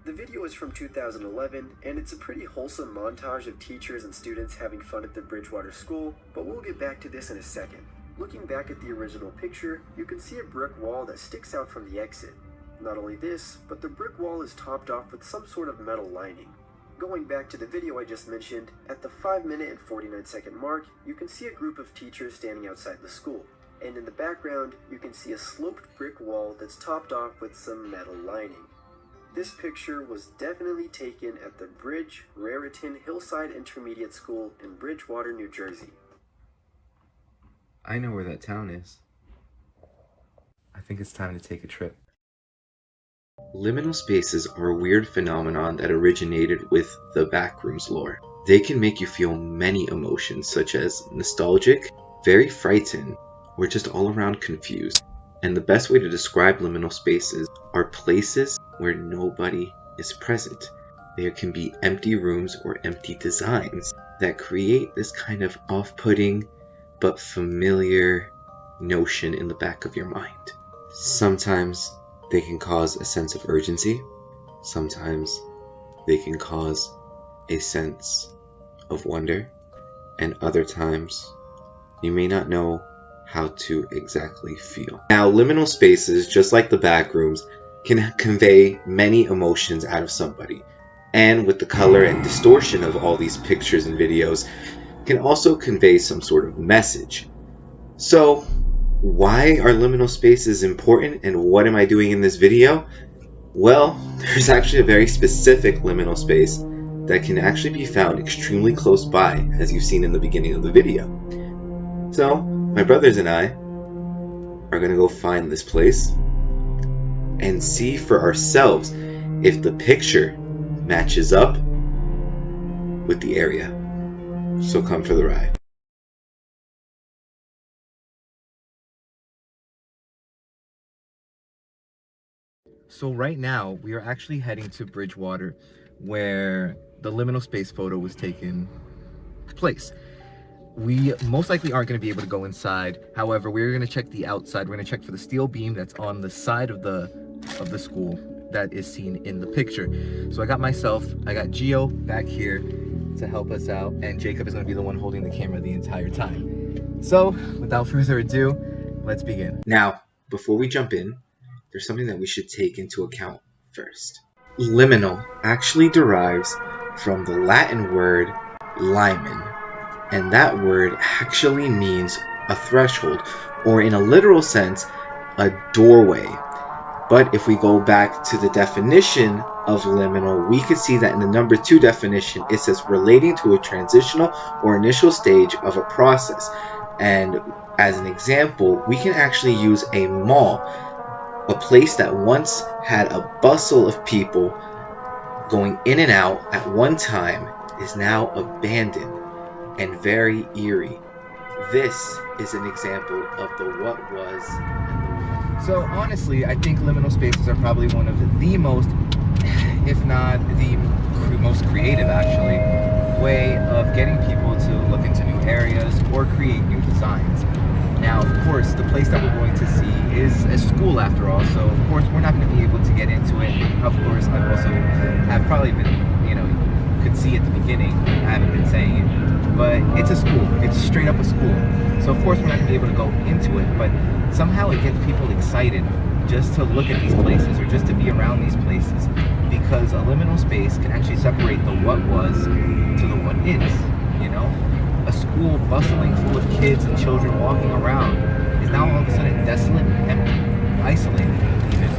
The video is from 2011, and it's a pretty wholesome montage of teachers and students having fun at the Bridgewater School, but we'll get back to this in a second. Looking back at the original picture, you can see a brick wall that sticks out from the exit. Not only this, but the brick wall is topped off with some sort of metal lining. Going back to the video I just mentioned, at the 5-minute and 49-second mark, you can see a group of teachers standing outside the school. And in the background, you can see a sloped brick wall that's topped off with some metal lining. This picture was definitely taken at the Bridge Raritan Hillside Intermediate School in Bridgewater, New Jersey. I know where that town is. I think it's time to take a trip. Liminal spaces are a weird phenomenon that originated with the Backrooms lore. They can make you feel many emotions such as nostalgic, very frightened, or just all around confused. And the best way to describe liminal spaces are places where nobody is present. There can be empty rooms or empty designs that create this kind of off-putting but familiar notion in the back of your mind. Sometimes they can cause a sense of urgency. Sometimes they can cause a sense of wonder. And other times you may not know how to exactly feel. Now, liminal spaces, just like the backrooms, can convey many emotions out of somebody. And with the color and distortion of all these pictures and videos, can also convey some sort of message. So, why are liminal spaces important and what am I doing in this video? Well, there's actually a very specific liminal space that can actually be found extremely close by, as you've seen in the beginning of the video. So, my brothers and I are going to go find this place and see for ourselves if the picture matches up with the area. So come for the ride. So right now we are actually heading to Bridgewater where the liminal space photo was taken place. We most likely aren't going to be able to go inside. However, we're going to check the outside. We're going to check for the steel beam that's on the side of the school that is seen in the picture. So I got Gio back here to help us out, and Jacob is going to be the one holding the camera the entire time. So without further ado, let's begin. Now, before we jump in, there's something that we should take into account first. Liminal actually derives from the Latin word limen, and that word actually means a threshold, or in a literal sense, a doorway. But if we go back to the definition of liminal, we could see that in the number 2 definition, it says relating to a transitional or initial stage of a process. And as an example, we can actually use a mall, a place that once had a bustle of people going in and out at one time is now abandoned and very eerie. This is an example of the what was. So honestly, I think liminal spaces are probably one of the most, if not the most creative actually, way of getting people to look into new areas or create new designs. Now, of course, the place that we're going to see is a school after all, so of course we're not going to be able to get into it. Of course, I've probably been, could see at the beginning, I haven't been saying it, but it's a school. It's straight up a school. So of course we're not going to be able to go into it, but somehow it gets people excited just to look at these places or just to be around these places, because a liminal space can actually separate the what was to the what is, A school bustling full of kids and children walking around is now all of a sudden desolate, empty, isolated even.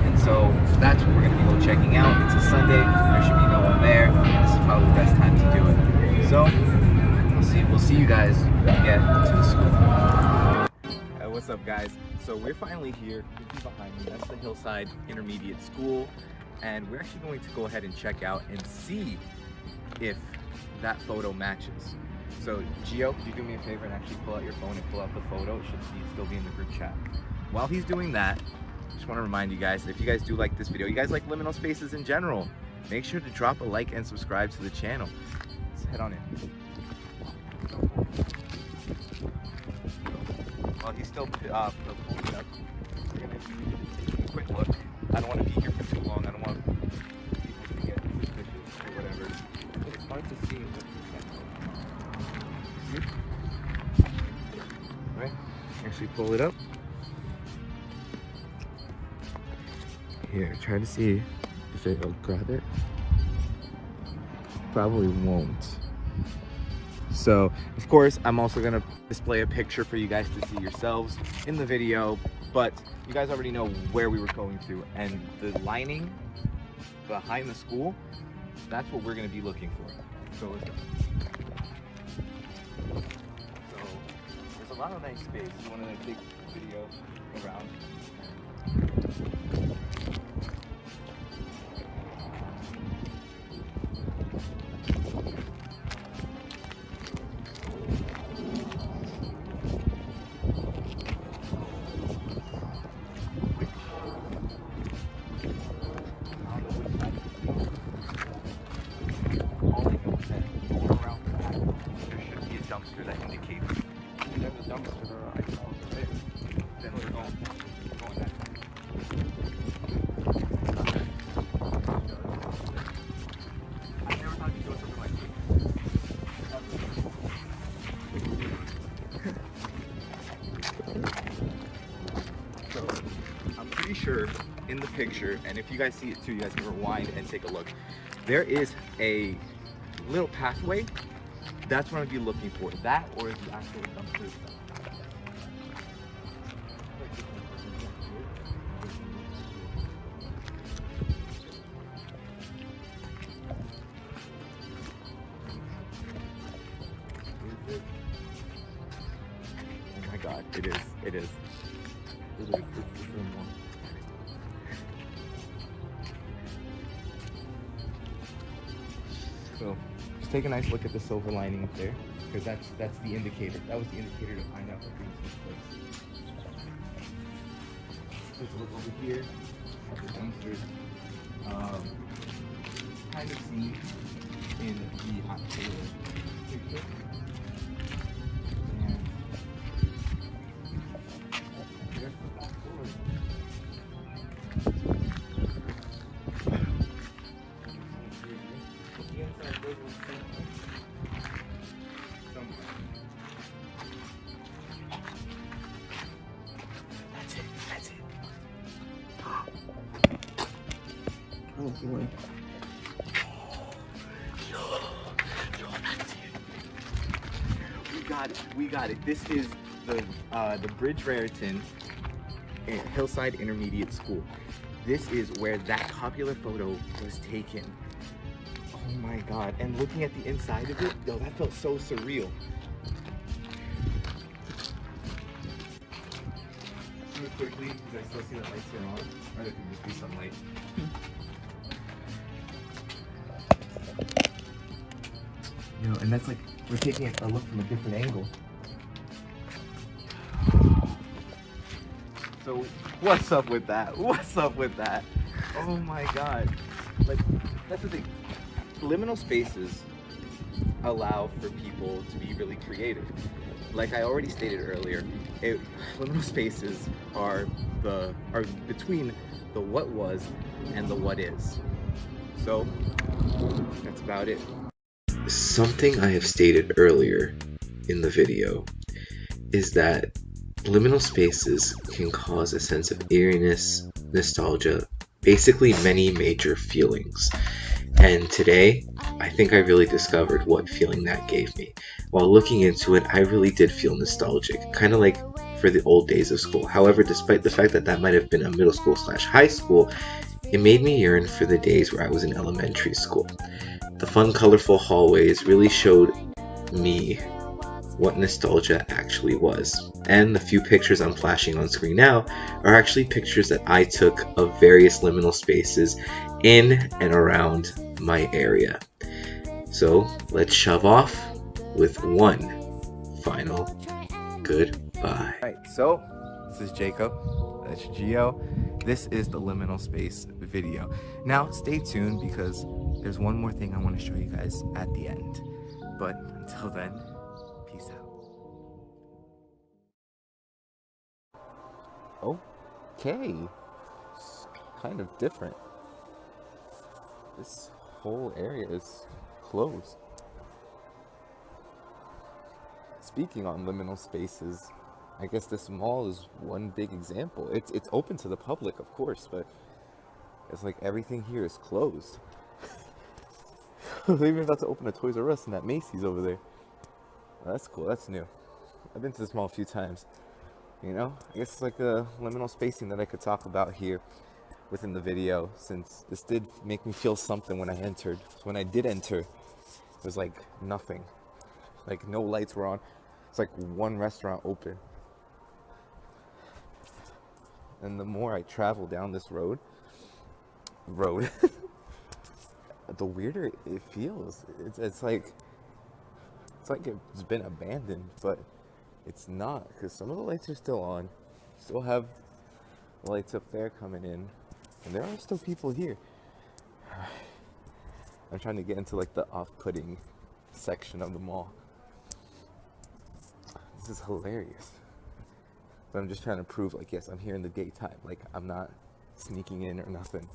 And so that's what we're going to be go checking out. It's a Sunday, there should be no one there. This is probably the best time to do it. So we'll see you guys when we get to the school. Hey, what's up guys? So we're finally here. Behind me, that's the Hillside Intermediate School, and we're actually going to go ahead and check out and see if that photo matches. So Gio, could you do me a favor and actually pull out your phone and pull out the photo? It should still be in the group chat. While he's doing that, I just want to remind you guys that if you guys do like this video, you guys like liminal spaces in general, make sure to drop a like and subscribe to the channel. Let's head on in. While he's still pulling up, we're gonna take a quick look. I don't want to be here for too long. I don't want pull it up. Here, try to see if it'll grab it. Probably won't. So, of course, I'm also gonna display a picture for you guys to see yourselves in the video, but you guys already know where we were going to, and the lining behind the school, that's what we're gonna be looking for. So let's go. So, there's a lot of nice space. You wanna take a video around? Dumpster that indicates there's a dumpster or I saw over there. Then we're going that way. I never thought you'd do something like this. So I'm pretty sure in the picture, and if you guys see it too, you guys can rewind and take a look. There is a little pathway. That's what I'd be looking for. That or the actual dumpster itself. Oh my god, it is. It is. It's the same one. So just take a nice look at the silver lining up there, because that's the indicator. That was the indicator to find out what things took place. Let's look over here at the dumpsters. Kind of seen in the actual picture. And there's the back door. The inside goes with somewhere. That's it. That's it. Oh boy. We got it. This is the Bridge Raritan Hillside Intermediate School. This is where that popular photo was taken. Oh my god. And looking at the inside of it, yo, that felt so surreal. Really quickly, you guys still see the lights are on? Or there could just be some light. You know, and that's like, we're taking a look from a different angle. So, what's up with that? What's up with that? Oh my god. Like, that's the thing. Liminal spaces allow for people to be really creative. Like I already stated earlier, liminal spaces are between the what was and the what is. So, that's about it. Something I have stated earlier in the video is that liminal spaces can cause a sense of eeriness, nostalgia, basically many major feelings. And today, I think I really discovered what feeling that gave me. While looking into it, I really did feel nostalgic, kind of like for the old days of school. However, despite the fact that that might have been a middle school / high school, it made me yearn for the days where I was in elementary school. The fun, colorful hallways really showed me what nostalgia actually was. And the few pictures I'm flashing on screen now are actually pictures that I took of various liminal spaces in and around my area. So let's shove off with one final goodbye. Alright, so this is Jacob, that's Gio. This is the liminal space video. Now stay tuned because there's one more thing I want to show you guys at the end. But until then, peace out. Okay, it's kind of different. This whole area is closed. Speaking on liminal spaces I guess this mall is one big example. It's open to the public, of course, but it's like everything here is closed. They're even about to open a Toys R Us and that Macy's over there. Well, that's cool. That's new. I've been to this mall a few times. You know, I guess it's like a liminal spacing that I could talk about here within the video, since this did make me feel something when I entered. So when I did enter, it was like nothing. Like no lights were on. It's like one restaurant open. And the more I travel down this road, the weirder it feels. It's like it's been abandoned, but it's not, because some of the lights are still on. Still have lights up there coming in, and there are still people here. I'm trying to get into like the off-putting section of the mall. This is hilarious. But I'm just trying to prove, like, yes, I'm here in the daytime. Like, I'm not sneaking in or nothing.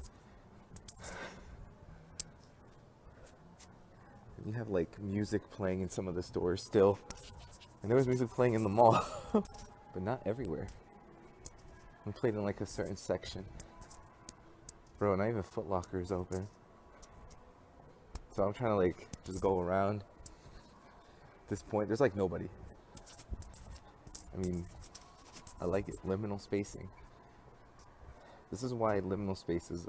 You have like music playing in some of the stores still. And there was music playing in the mall, but not everywhere. We played in like a certain section. Bro, not even Foot Locker is open. So I'm trying to like just go around. At this point, there's like nobody. I mean, I like it. Liminal spacing. This is why liminal spaces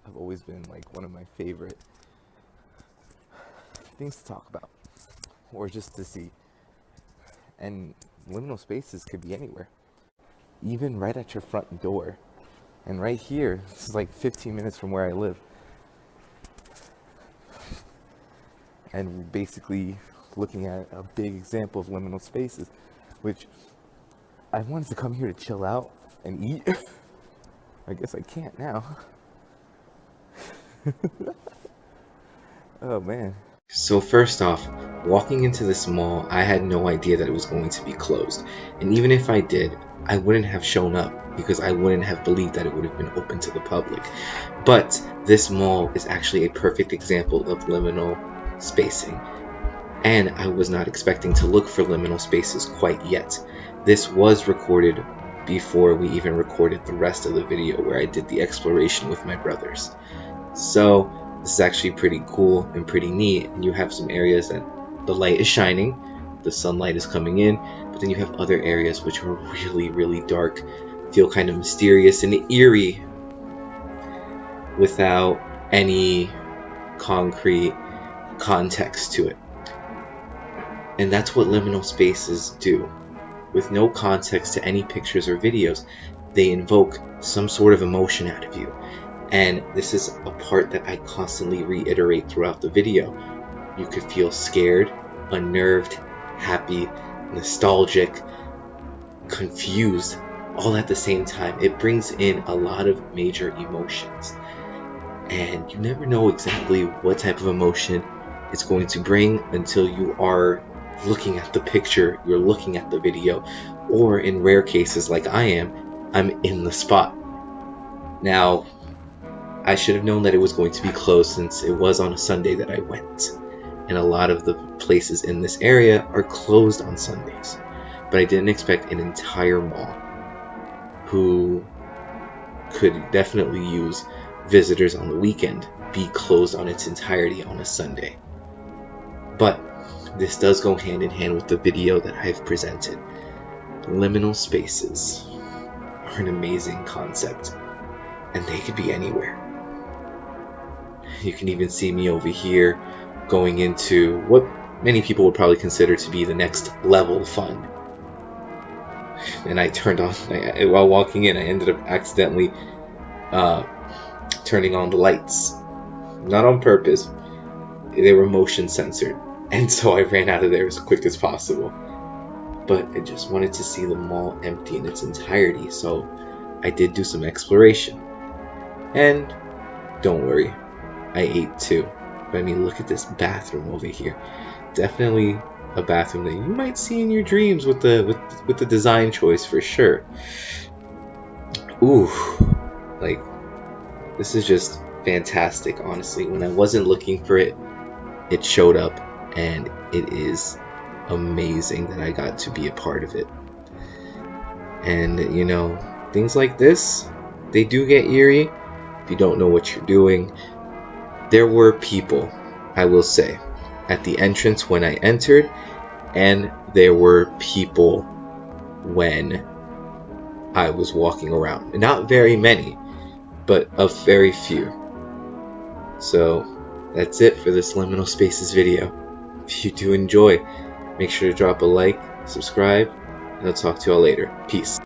have always been like one of my favorite things to talk about, or just to see. And liminal spaces could be anywhere, even right at your front door. And right here, this is like 15 minutes from where I live. And we're basically looking at a big example of liminal spaces, which I wanted to come here to chill out and eat. I guess I can't now. Oh man. So first off, walking into this mall, I had no idea that it was going to be closed. And even if I did, I wouldn't have shown up because I wouldn't have believed that it would have been open to the public. But this mall is actually a perfect example of liminal spacing. And I was not expecting to look for liminal spaces quite yet. This was recorded before we even recorded the rest of the video where I did the exploration with my brothers. So this is actually pretty cool and pretty neat, and you have some areas that the light is shining, the sunlight is coming in, but then you have other areas which are really, really dark, feel kind of mysterious and eerie without any concrete context to it. And that's what liminal spaces do. With no context to any pictures or videos, they invoke some sort of emotion out of you. And this is a part that I constantly reiterate throughout the video. You could feel scared, unnerved, happy, nostalgic, confused, all at the same time. It brings in a lot of major emotions. And you never know exactly what type of emotion it's going to bring until you are looking at the picture, you're looking at the video, or in rare cases like I am, I'm in the spot. Now, I should have known that it was going to be closed since it was on a Sunday that I went. And a lot of the places in this area are closed on Sundays. But I didn't expect an entire mall who could definitely use visitors on the weekend be closed on its entirety on a Sunday. But this does go hand in hand with the video that I've presented. Liminal spaces are an amazing concept, and they could be anywhere. You can even see me over here going into what many people would probably consider to be the next level fun. And I turned on, while walking in, I ended up accidentally turning on the lights. Not on purpose, they were motion censored. And so I ran out of there as quick as possible. But I just wanted to see the mall empty in its entirety, so I did do some exploration. And don't worry, I ate too. But I mean, look at this bathroom over here. Definitely a bathroom that you might see in your dreams with the design choice for sure. Ooh, like, this is just fantastic, honestly. When I wasn't looking for it, it showed up, and it is amazing that I got to be a part of it. And, you know, things like this, they do get eerie if you don't know what you're doing. There were people, I will say, at the entrance when I entered, and there were people when I was walking around. Not very many, but a very few. So that's it for this Liminal Spaces video. If you do enjoy, make sure to drop a like, subscribe, and I'll talk to y'all later. Peace.